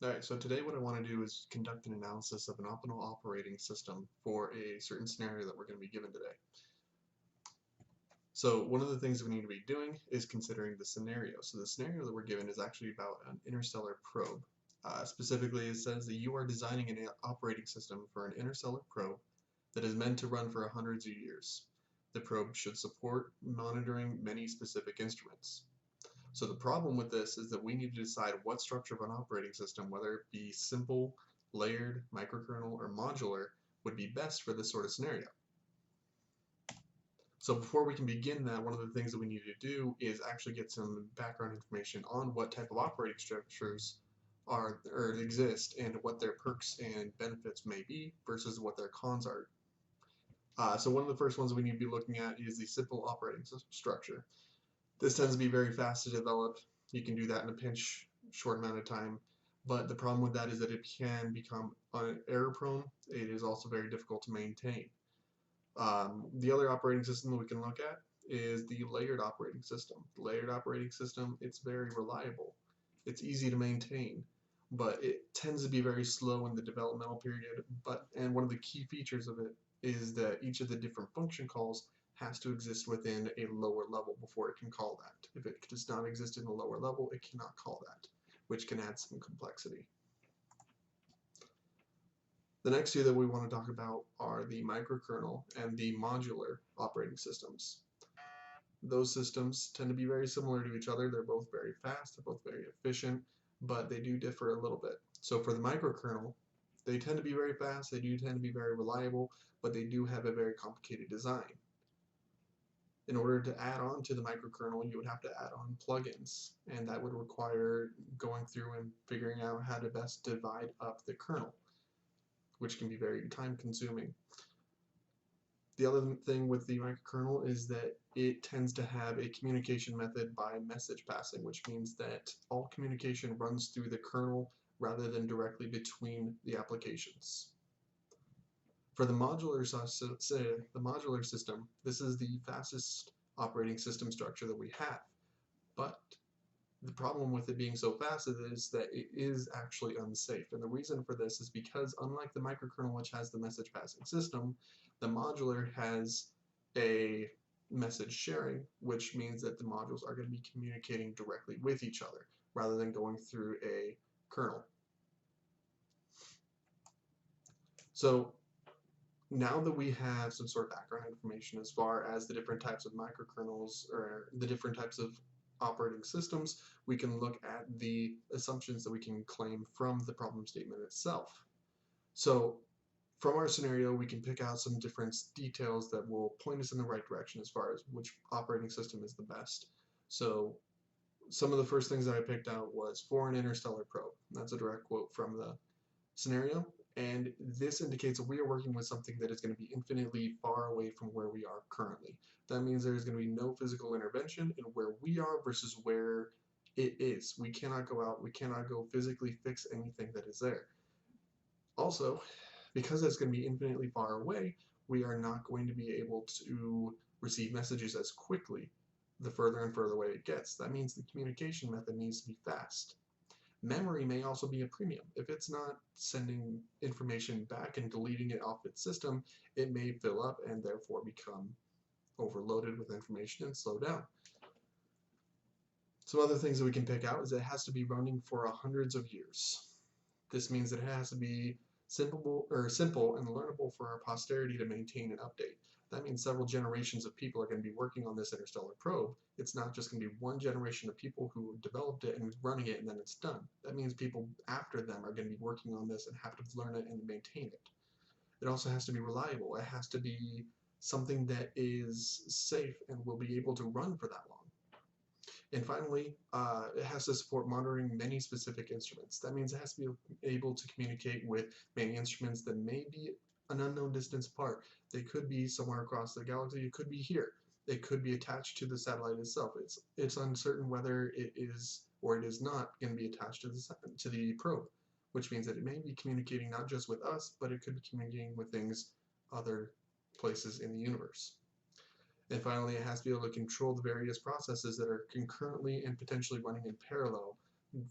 Alright, so today what I want to do is conduct an analysis of an optimal operating system for a certain scenario that we're going to be given today. So one of the things we need to be doing is considering the scenario. So the scenario that we're given is actually about an interstellar probe. Specifically, it says that you are designing an operating system for an interstellar probe that is meant to run for hundreds of years. The probe should support monitoring many specific instruments. So the problem with this is that we need to decide what structure of an operating system, whether it be simple, layered, microkernel, or modular, would be best for this sort of scenario. So before we can begin that, one of the things that we need to do is actually get some background information on what type of operating structures are or exist and what their perks and benefits may be versus what their cons are. So one of the first ones we need to be looking at is the simple operating structure. This tends to be very fast to develop. You can do that in a pinch, short amount of time. But the problem with that is that it can become error prone. It is also very difficult to maintain. The other operating system that we can look at is the layered operating system. The layered operating system, it's very reliable. It's easy to maintain, but it tends to be very slow in the developmental period. And one of the key features of it is that each of the different function calls has to exist within a lower level before it can call that. If it does not exist in the lower level, it cannot call that, which can add some complexity. The next two that we want to talk about are the microkernel and the modular operating systems. Those systems tend to be very similar to each other. They're both very fast, they're both very efficient, but they do differ a little bit. So for the microkernel, they tend to be very fast, they do tend to be very reliable, but they do have a very complicated design. In order to add on to the microkernel, you would have to add on plugins, and that would require going through and figuring out how to best divide up the kernel, which can be very time consuming. The other thing with the microkernel is that it tends to have a communication method by message passing, which means that all communication runs through the kernel rather than directly between the applications. For the modular system, this is the fastest operating system structure that we have. But the problem with it being so fast is that it is actually unsafe. And the reason for this is because unlike the microkernel, which has the message passing system, the modular has a message sharing, which means that the modules are going to be communicating directly with each other rather than going through a kernel. So now that we have some sort of background information as far as the different types of microkernels or the different types of operating systems, we can look at the assumptions that we can claim from the problem statement itself. So from our scenario, we can pick out some different details that will point us in the right direction as far as which operating system is the best. So some of the first things that I picked out was for an interstellar probe. That's a direct quote from the scenario. And this indicates that we are working with something that is going to be infinitely far away from where we are currently. That means there's going to be no physical intervention in where we are versus where it is. We cannot go out, we cannot go physically fix anything that is there. Also, because it's going to be infinitely far away, we are not going to be able to receive messages as quickly the further and further away it gets. That means the communication method needs to be fast. Memory may also be a premium. If it's not sending information back and deleting it off its system, it may fill up and therefore become overloaded with information and slow down. Some other things that we can pick out is that it has to be running for hundreds of years. This means that it has to be simple and learnable for our posterity to maintain and update. That means several generations of people are going to be working on this interstellar probe. It's not just going to be one generation of people who developed it and running it and then it's done. That means people after them are going to be working on this and have to learn it and maintain it. It also has to be reliable. It has to be something that is safe and will be able to run for that long. And finally, it has to support monitoring many specific instruments. That means it has to be able to communicate with many instruments that may be an unknown distance apart. They could be somewhere across the galaxy. It could be here. It could be attached to the satellite itself. It's uncertain whether it is or it is not going to be attached to the probe, which means that it may be communicating not just with us, but it could be communicating with things other places in the universe. And finally, it has to be able to control the various processes that are concurrently and potentially running in parallel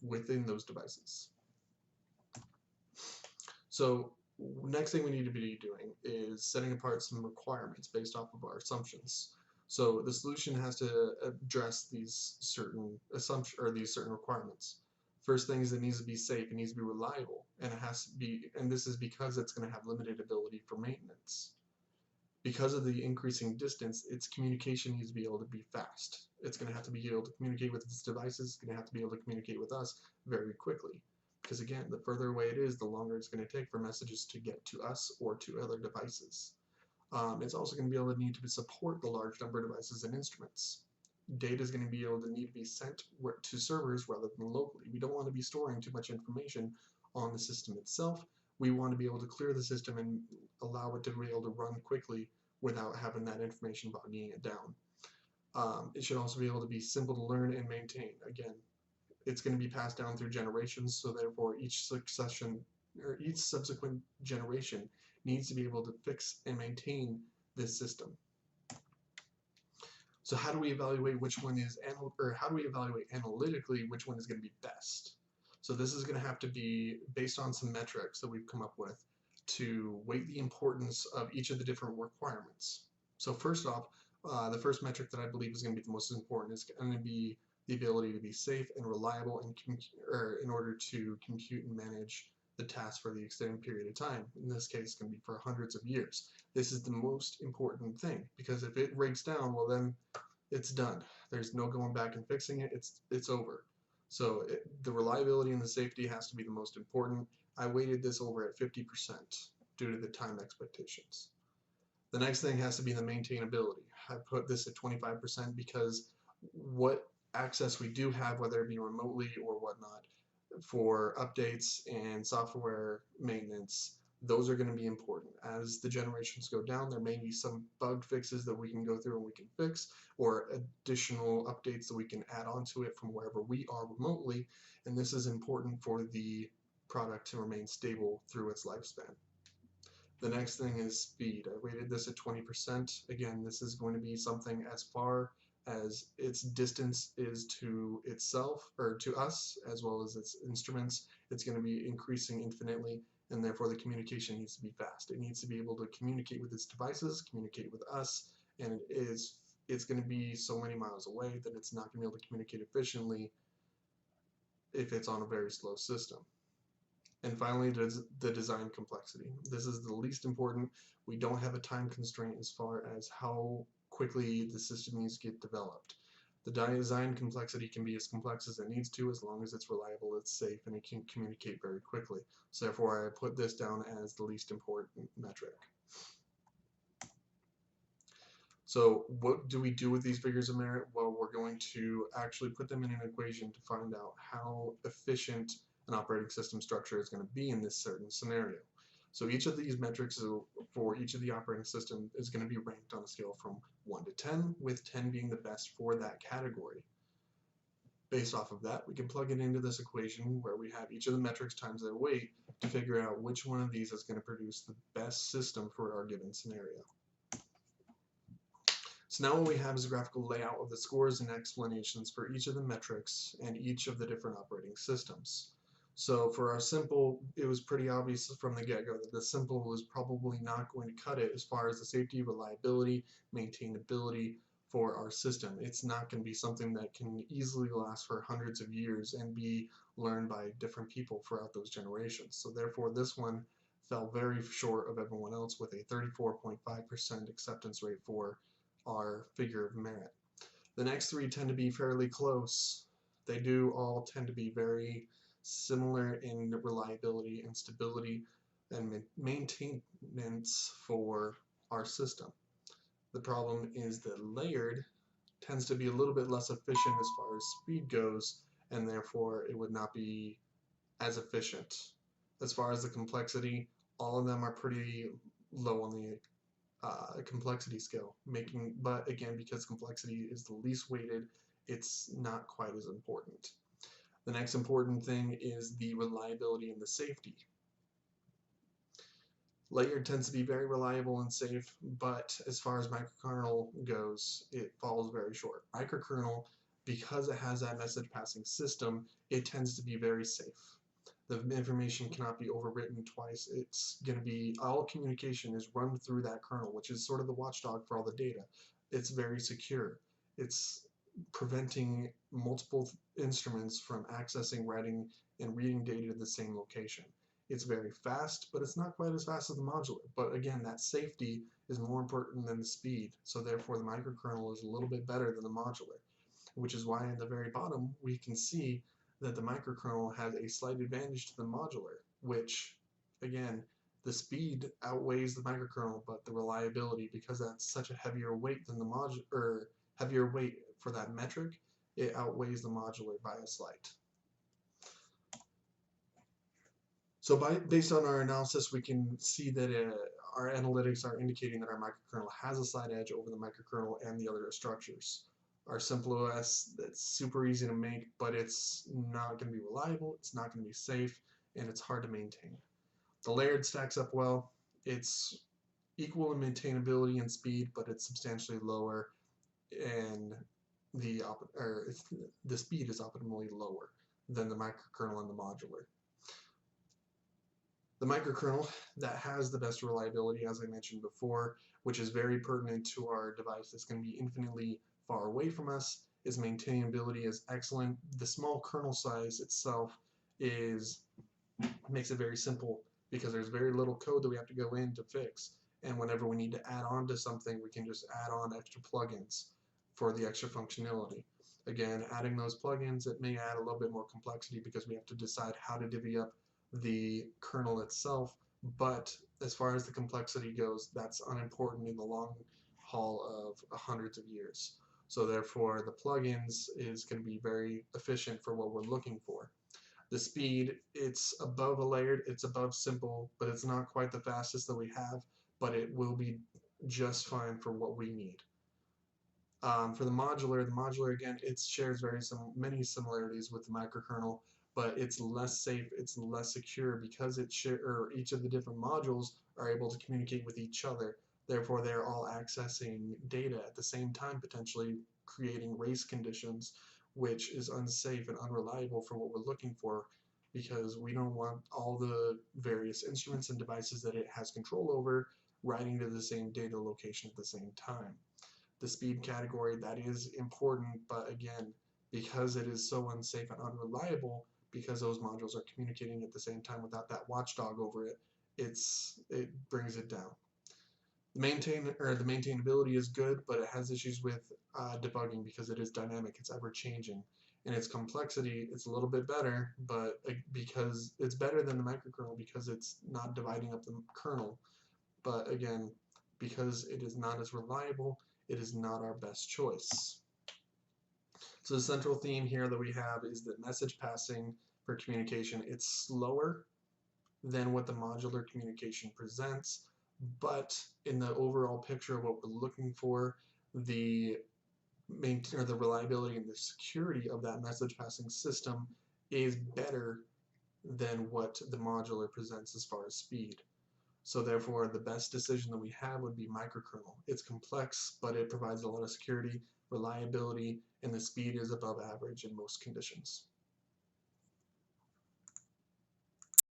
within those devices. So next thing we need to be doing is setting apart some requirements based off of our assumptions. So the solution has to address these certain assumptions or these certain requirements. First thing is it needs to be safe, it needs to be reliable, and it has to be, and this is because it's going to have limited ability for maintenance. Because of the increasing distance, its communication needs to be able to be fast. It's going to have to be able to communicate with its devices, it's going to have to be able to communicate with us very quickly. Because again, the further away it is, the longer it's going to take for messages to get to us or to other devices. It's also going to be able to need to support the large number of devices and instruments. Data is going to be able to need to be sent to servers rather than locally. We don't want to be storing too much information on the system itself. We want to be able to clear the system and allow it to be able to run quickly without having that information bogging it down. It should also be able to be simple to learn and maintain. Again, it's going to be passed down through generations, so therefore each subsequent generation needs to be able to fix and maintain this system. So how do we evaluate which one is, or how do we evaluate analytically which one is going to be best? So this is going to have to be based on some metrics that we've come up with to weight the importance of each of the different requirements. So first off, the first metric that I believe is going to be the most important is going to be the ability to be safe and reliable in order to compute and manage the task for the extended period of time. In this case, it's going to be for hundreds of years. This is the most important thing, because if it breaks down, well then it's done. There's no going back and fixing it. It's over. So the reliability and the safety has to be the most important. I weighted this over at 50% due to the time expectations. The next thing has to be the maintainability. I put this at 25% because what access we do have, whether it be remotely or whatnot, for updates and software maintenance, those are going to be important. As the generations go down, there may be some bug fixes that we can go through and we can fix, or additional updates that we can add onto it from wherever we are remotely, and this is important for the product to remain stable through its lifespan. The next thing is speed. I rated this at 20%. Again, this is going to be something as far as its distance is to itself, or to us, as well as its instruments. It's going to be increasing infinitely, and therefore the communication needs to be fast. It needs to be able to communicate with its devices, communicate with us, and it's going to be so many miles away that it's not going to be able to communicate efficiently if it's on a very slow system. And finally, the design complexity. This is the least important. We don't have a time constraint as far as how quickly the system needs to get developed. The design complexity can be as complex as it needs to, as long as it's reliable, it's safe, and it can communicate very quickly. So therefore, I put this down as the least important metric. So what do we do with these figures of merit? Well, we're going to actually put them in an equation to find out how efficient an operating system structure is going to be in this certain scenario. So each of these metrics for each of the operating system is going to be ranked on a scale from 1 to 10, with 10 being the best for that category. Based off of that, we can plug it into this equation where we have each of the metrics times their weight to figure out which one of these is going to produce the best system for our given scenario. So now what we have is a graphical layout of the scores and explanations for each of the metrics and each of the different operating systems. So for our simple, it was pretty obvious from the get-go that the simple was probably not going to cut it as far as the safety, reliability, maintainability for our system. It's not going to be something that can easily last for hundreds of years and be learned by different people throughout those generations. So therefore this one fell very short of everyone else with a 34.5% acceptance rate for our figure of merit. The next three tend to be fairly close. They do all tend to be very similar in reliability and stability and maintenance for our system. The problem is that layered tends to be a little bit less efficient as far as speed goes, and therefore it would not be as efficient. As far as the complexity, all of them are pretty low on the complexity scale, but again, because complexity is the least weighted, it's not quite as important. The next important thing is the reliability and the safety. Layered tends to be very reliable and safe, but as far as microkernel goes, it falls very short. Microkernel, because it has that message passing system, it tends to be very safe. The information cannot be overwritten twice. It's going to be, all communication is run through that kernel, which is sort of the watchdog for all the data. It's very secure. It's preventing multiple instruments from accessing, writing, and reading data to the same location. It's very fast, but it's not quite as fast as the modular. But again, that safety is more important than the speed. So therefore, the microkernel is a little bit better than the modular, which is why at the very bottom, we can see that the microkernel has a slight advantage to the modular, which, again, the speed outweighs the microkernel, but the reliability, because that's such a heavier weight than the modular, or heavier weight for that metric, it outweighs the modular by a slight. So based on our analysis, we can see that our analytics are indicating that our microkernel has a slight edge over the microkernel and the other structures. Our simple OS, that's super easy to make, but it's not going to be reliable, it's not going to be safe, and it's hard to maintain. The layered stacks up well. It's equal in maintainability and speed, but it's substantially lower, and the speed is optimally lower than the microkernel and the modular. The microkernel that has the best reliability, as I mentioned before, which is very pertinent to our device that's going to be infinitely far away from us, is maintainability is excellent. The small kernel size itself makes it very simple, because there's very little code that we have to go in to fix. And whenever we need to add on to something, we can just add on extra plugins for the extra functionality. Again, adding those plugins, it may add a little bit more complexity because we have to decide how to divvy up the kernel itself, but as far as the complexity goes, that's unimportant in the long haul of hundreds of years. So therefore, the plugins is going to be very efficient for what we're looking for. The speed, it's above a layered, it's above simple, but it's not quite the fastest that we have, but it will be just fine for what we need. For the modular again, it shares many similarities with the microkernel, but it's less safe, it's less secure, because each of the different modules are able to communicate with each other. Therefore, they're all accessing data at the same time, potentially creating race conditions, which is unsafe and unreliable for what we're looking for, because we don't want all the various instruments and devices that it has control over writing to the same data location at the same time. The speed category, that is important, but again, because it is so unsafe and unreliable, because those modules are communicating at the same time without that watchdog over it, it brings it down. The maintainability is good, but it has issues with debugging, because it is dynamic, it's ever changing. And its complexity, it's a little bit better, but because it's better than the microkernel, because it's not dividing up the kernel. But again, because it is not as reliable, it is not our best choice. So the central theme here that we have is that message passing for communication, it's slower than what the modular communication presents, but in the overall picture of what we're looking for, the reliability and the security of that message passing system is better than what the modular presents as far as speed. So therefore, the best decision that we have would be microkernel. It's complex, but it provides a lot of security, reliability, and the speed is above average in most conditions.